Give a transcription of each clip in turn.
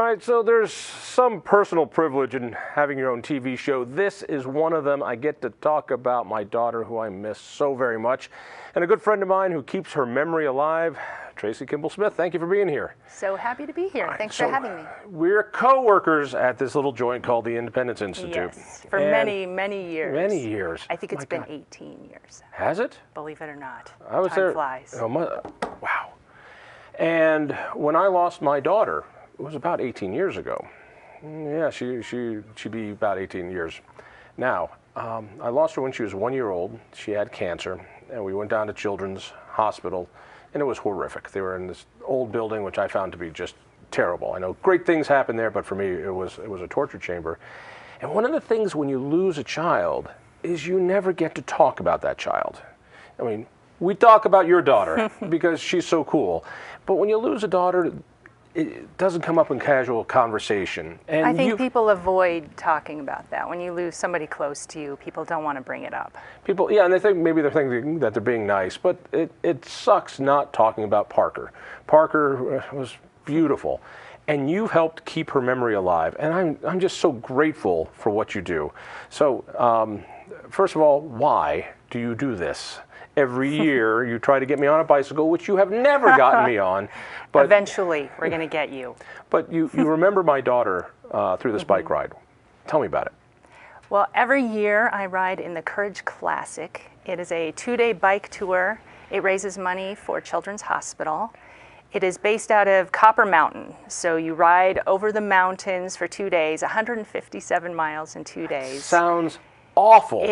All right, so there's some personal privilege in having your own TV show. This is one of them. I get to talk about my daughter, who I miss so very much, and a good friend of mine who keeps her memory alive, Tracy Smith. Thank you for being here. So happy to be here. Thanks for having me. We're co-workers at this little joint called the Independence Institute. Yes, for many, many years. Many years. I think it's been 18 years. Has it? Believe it or not. I was Time there. flies. Oh, wow. And when I lost my daughter, it was about 18 years ago. Yeah, she'd be about 18 years. Now, I lost her when she was 1 year old. She had cancer, and we went down to Children's Hospital, and it was horrific. They were in this old building, which I found to be just terrible. I know great things happen there, but for me, it was a torture chamber. And one of the things when you lose a child is you never get to talk about that child. I mean, we talk about your daughter because she's so cool, but when you lose a daughter, it doesn't come up in casual conversation. And I think people avoid talking about that. When you lose somebody close to you, people don't want to bring it up. People, yeah, and they think maybe they're thinking that they're being nice, but it sucks not talking about Parker. Parker was beautiful, and you've helped keep her memory alive, and I'm just so grateful for what you do. So, first of all, why do you do this? Every year you try to get me on a bicycle, which you have never gotten me on. But eventually, we're going to get you. But you remember my daughter through this bike ride. Tell me about it. Well, every year I ride in the Courage Classic. It is a 2-day bike tour. It raises money for Children's Hospital. It is based out of Copper Mountain. So you ride over the mountains for 2 days, 157 miles in 2 days. Sounds awful.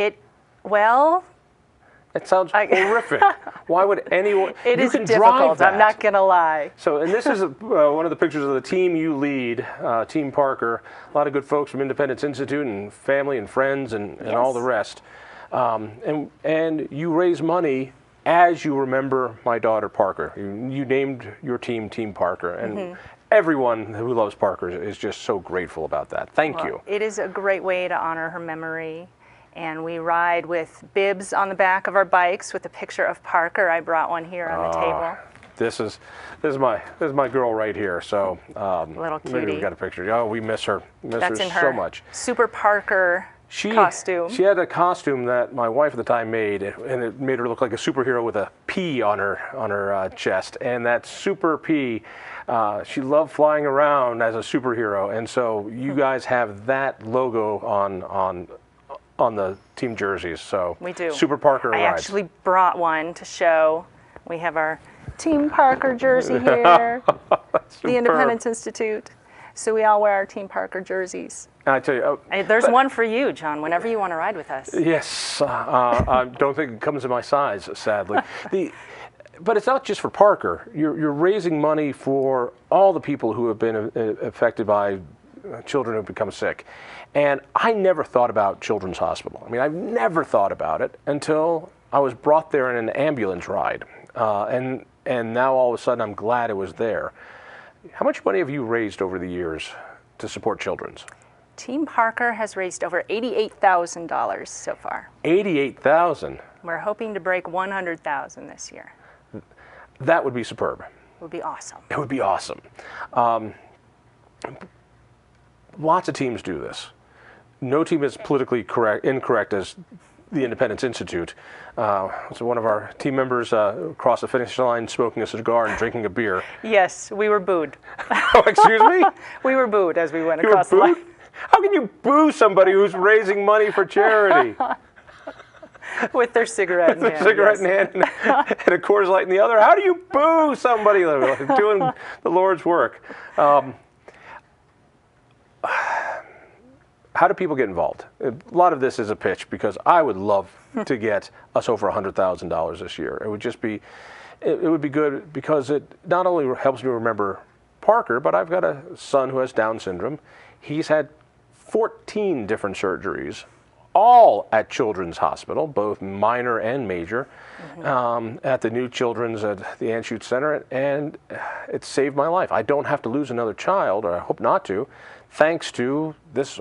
It sounds horrific. Why would anyone? It is difficult. I'm not going to lie. So, and this is one of the pictures of the team you lead, Team Parker. A lot of good folks from Independence Institute and family and friends and all the rest. And you raise money as you remember my daughter Parker. You named your team Team Parker, and everyone who loves Parker is just so grateful about that. Thank you. It is a great way to honor her memory. And we ride with bibs on the back of our bikes with a picture of Parker. I brought one here on the table. This is my girl right here. So little cutie. Maybe we got a picture. Oh, we miss her. That's in her so much. Super Parker costume. She had a costume that my wife at the time made, and it made her look like a superhero with a P on her chest. And that Super P, she loved flying around as a superhero. And so you guys have that logo on the team jerseys, so we do. Super Parker I rides. Actually brought one to show. We have our Team Parker jersey here, the Independence Institute. So we all wear our Team Parker jerseys. I tell you, there's one for you, John. Whenever you want to ride with us. Yes, I don't think it comes in my size, sadly. But it's not just for Parker. You're raising money for all the people who have been affected by children who become sick. And I never thought about Children's Hospital. I mean, I've never thought about it until I was brought there in an ambulance ride. And now all of a sudden I'm glad it was there. How much money have you raised over the years to support Children's? Team Parker has raised over $88,000 so far. $88,000? We're hoping to break $100,000 this year. That would be superb. It would be awesome. It would be awesome. Lots of teams do this. No team is politically incorrect as the Independence Institute. So one of our team members crossed the finish line smoking a cigar and drinking a beer. Yes, we were booed. Oh, excuse me? We were booed as we went across the line. How can you boo somebody who's raising money for charity? With their cigarette in hand. With a cigarette in hand and a Coors Light in the other. How do you boo somebody doing the Lord's work? How do people get involved? A lot of this is a pitch because I would love to get us over $100,000 this year. It would just be, it would be good because it not only helps me remember Parker, but I've got a son who has Down syndrome. He's had 14 different surgeries, all at Children's Hospital, both minor and major, at the new Children's at the Anschutz Center, and it saved my life. I don't have to lose another child, or I hope not to, thanks to this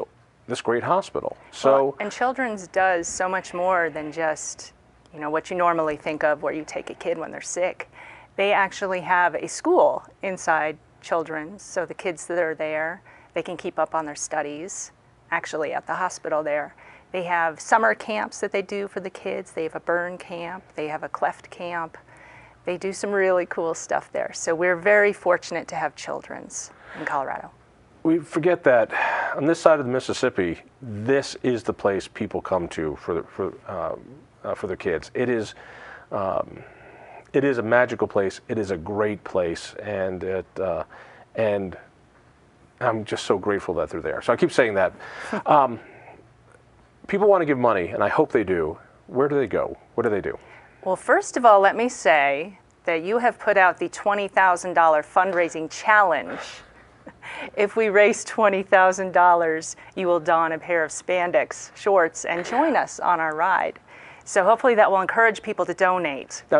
great hospital. So, and Children's does so much more than just, what you normally think of where you take a kid when they're sick. They actually have a school inside children, so the kids that are there, they can keep up on their studies, actually at the hospital there. They have summer camps that they do for the kids. They have a burn camp. They have a cleft camp. They do some really cool stuff there. So we're very fortunate to have children's in Colorado. We forget that on this side of the Mississippi, this is the place people come to for their kids. It is a magical place. It is a great place, and I'm just so grateful that they're there. So I keep saying that. People want to give money, and I hope they do. Where do they go? What do they do? Well, first of all, let me say that you have put out the $20,000 fundraising challenge. If we raise $20,000, you will don a pair of spandex shorts and join us on our ride. So hopefully that will encourage people to donate. Now,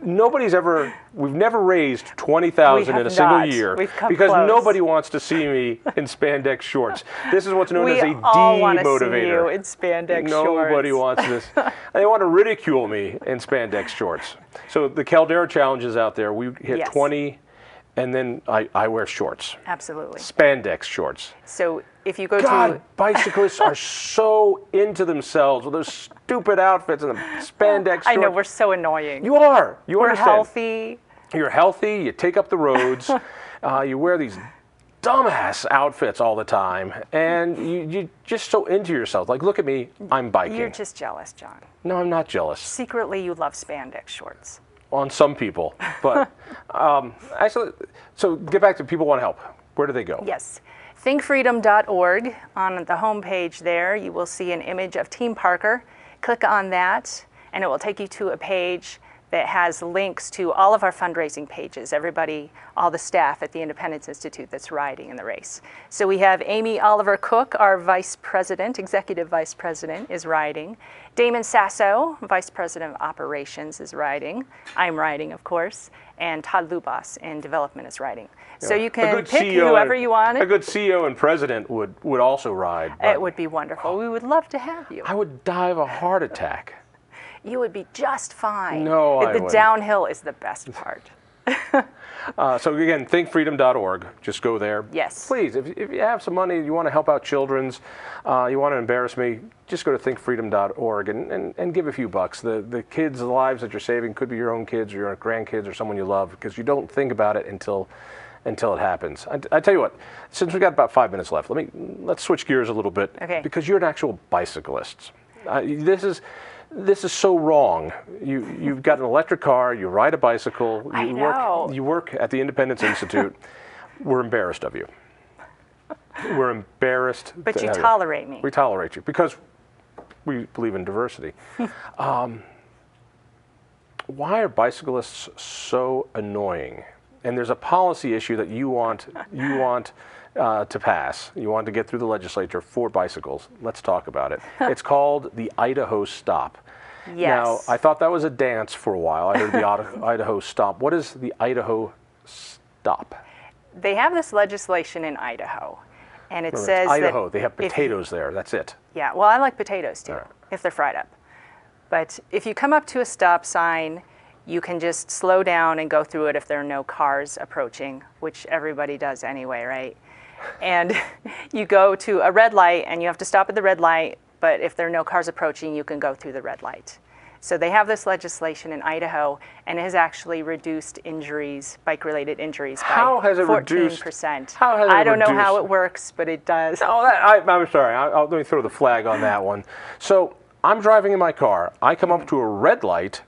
we've never raised $20,000 in a single year because close. Nobody wants to see me in spandex shorts. This is what's known as a We all want to see demotivator. you in spandex shorts. Nobody wants this. They want to ridicule me in spandex shorts. So the Caldara challenge is out there. We hit 20, and then I wear shorts. Absolutely. Spandex shorts. So if you go God, bicyclists are so into themselves with those stupid outfits and the spandex shorts. I know, we're so annoying. You are. We're understand. Healthy. You're healthy. You take up the roads. You wear these dumbass outfits all the time, and you're just so into yourself. Like, look at me. I'm biking. You're just jealous, John. No, I'm not jealous. Secretly, you love spandex shorts. On some people, but actually, so get back to people want to help. Where do they go? Yes. thinkfreedom.org. On the homepage there, you will see an image of Team Parker. Click on that, and it will take you to a page that has links to all of our fundraising pages, everybody, all the staff at the Independence Institute that's riding in the race. So we have Amy Oliver Cook, our vice president, executive vice president, is riding. Damon Sasso, vice president of operations, is riding. I'm riding, of course. And Todd Lubas in development is riding. Yeah. So you can pick whoever you want. A good CEO and president would also ride. It would be wonderful. We would love to have you. I would die of a heart attack. You would be just fine. No, I wouldn't. The downhill is the best part. So again, thinkfreedom.org. Just go there. Yes. Please, if you have some money, you want to help out children's, you want to embarrass me, just go to thinkfreedom.org and give a few bucks. The kids' lives that you're saving could be your own kids or your grandkids or someone you love, because you don't think about it until it happens. I tell you what, since we've got about 5 minutes left, let's switch gears a little bit. Okay. Because you're an actual bicyclist. This is so wrong. You've got an electric car, you ride a bicycle, you work at the Independence Institute. We're embarrassed of you. We're embarrassed. But you tolerate me. We tolerate you because we believe in diversity. Why are bicyclists so annoying? And there's a policy issue that you want to pass. You want to get through the legislature for bicycles. Let's talk about it. It's called the Idaho Stop. Yes. Now, I thought that was a dance for a while. I heard the Idaho Stop. What is the Idaho Stop? They have this legislation in Idaho, and it says Idaho. that they have potatoes there. That's it. Yeah, well, I like potatoes too, if they're fried up. But if you come up to a stop sign, you can just slow down and go through it if there are no cars approaching, which everybody does anyway, right? And you go to a red light and you have to stop at the red light, but if there are no cars approaching, you can go through the red light. So they have this legislation in Idaho, and it has actually reduced injuries, bike-related injuries, by 14%. How has it I don't know reduced? how it works, but it does. No, I'm sorry. Let me throw the flag on that one. So I'm driving in my car. I come up to a red light.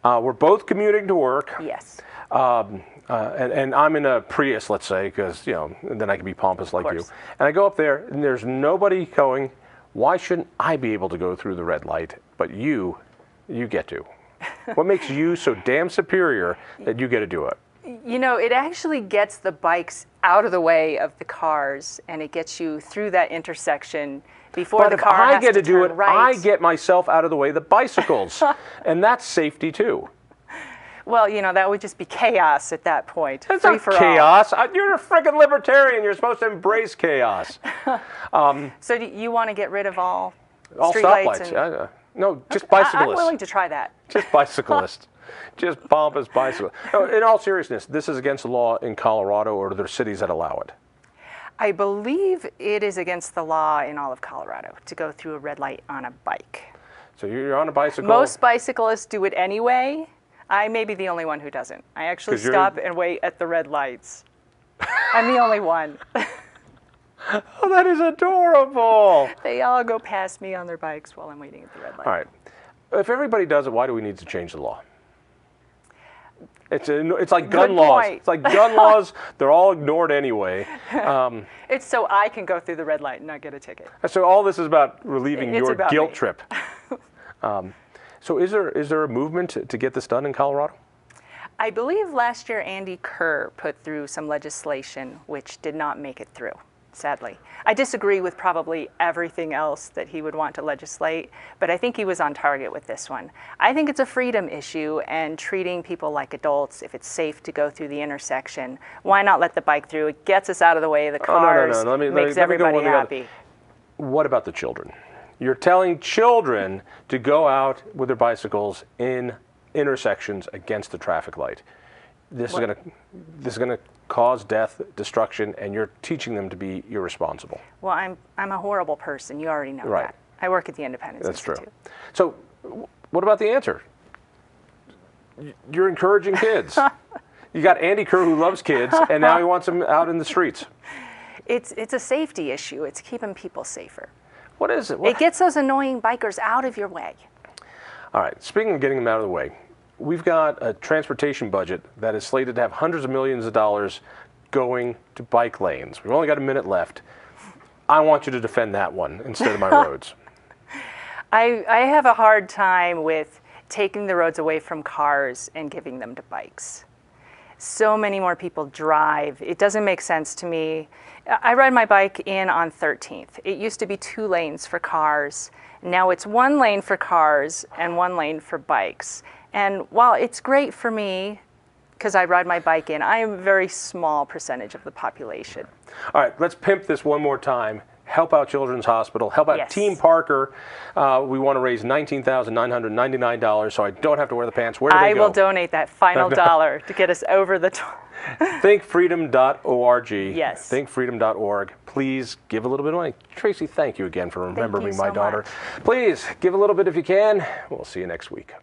We're both commuting to work. Yes. And I'm in a Prius, let's say, because, then I can be pompous like you. And I go up there, and there's nobody going. Why shouldn't I be able to go through the red light, but you get to? What makes you so damn superior that you get to do it? It actually gets the bikes out of the way of the cars, and it gets you through that intersection before the car has to turn right. But if I get to do it, I get myself out of the way of the bicycles, and that's safety too. Well, that would just be chaos at that point. It's not chaos. You're a freaking libertarian. You're supposed to embrace chaos. So do you want to get rid of all street stoplights? Lights? No, just bicyclists. I'm willing to try that. Just bicyclists. Just pompous bicycle. No, in all seriousness, this is against the law in Colorado, or are there cities that allow it? I believe it is against the law in all of Colorado to go through a red light on a bike. So you're on a bicycle. Most bicyclists do it anyway. I may be the only one who doesn't. I actually stop and wait at the red lights. I'm the only one. Oh, that is adorable. They all go past me on their bikes while I'm waiting at the red light. All right. If everybody does it, why do we need to change the law? It's like gun laws. It's like gun laws. They're all ignored anyway. It's so I can go through the red light and not get a ticket. So all this is about relieving your guilt me. trip. So is there a movement to get this done in Colorado? I believe last year Andy Kerr put through some legislation which did not make it through, sadly. I disagree with probably everything else that he would want to legislate, but I think he was on target with this one. I think it's a freedom issue, and treating people like adults. If it's safe to go through the intersection, why not let the bike through? It gets us out of the way of the cars, makes everybody happy. What about the children? You're telling children to go out with their bicycles in intersections against the traffic light. This is gonna cause death, destruction, and you're teaching them to be irresponsible. Well, I'm a horrible person. You already know Right. that. I work at the Independence That's Institute. true. So, what about the answer? You're encouraging kids. You got Andy Kerr who loves kids, and now he wants them out in the streets. It's a safety issue. It's keeping people safer. What is it? It gets those annoying bikers out of your way. All right, speaking of getting them out of the way, we've got a transportation budget that is slated to have hundreds of millions of dollars going to bike lanes. We've only got a minute left. I want you to defend that one instead of my roads. I have a hard time with taking the roads away from cars and giving them to bikes. So many more people drive. It doesn't make sense to me. I ride my bike in on 13th. It used to be 2 lanes for cars. Now it's 1 lane for cars and 1 lane for bikes. And while it's great for me, because I ride my bike in, I am a very small percentage of the population. All right, let's pimp this one more time. Help out Children's Hospital. Help out Yes. Team Parker. We want to raise $19,999 so I don't have to wear the pants. Where do they go? I will donate that final dollar to get us over the top. Thinkfreedom.org. Yes. Thinkfreedom.org. Please give a little bit of money. Tracy, thank you again for remembering you my so daughter. much. Please give a little bit if you can. We'll see you next week.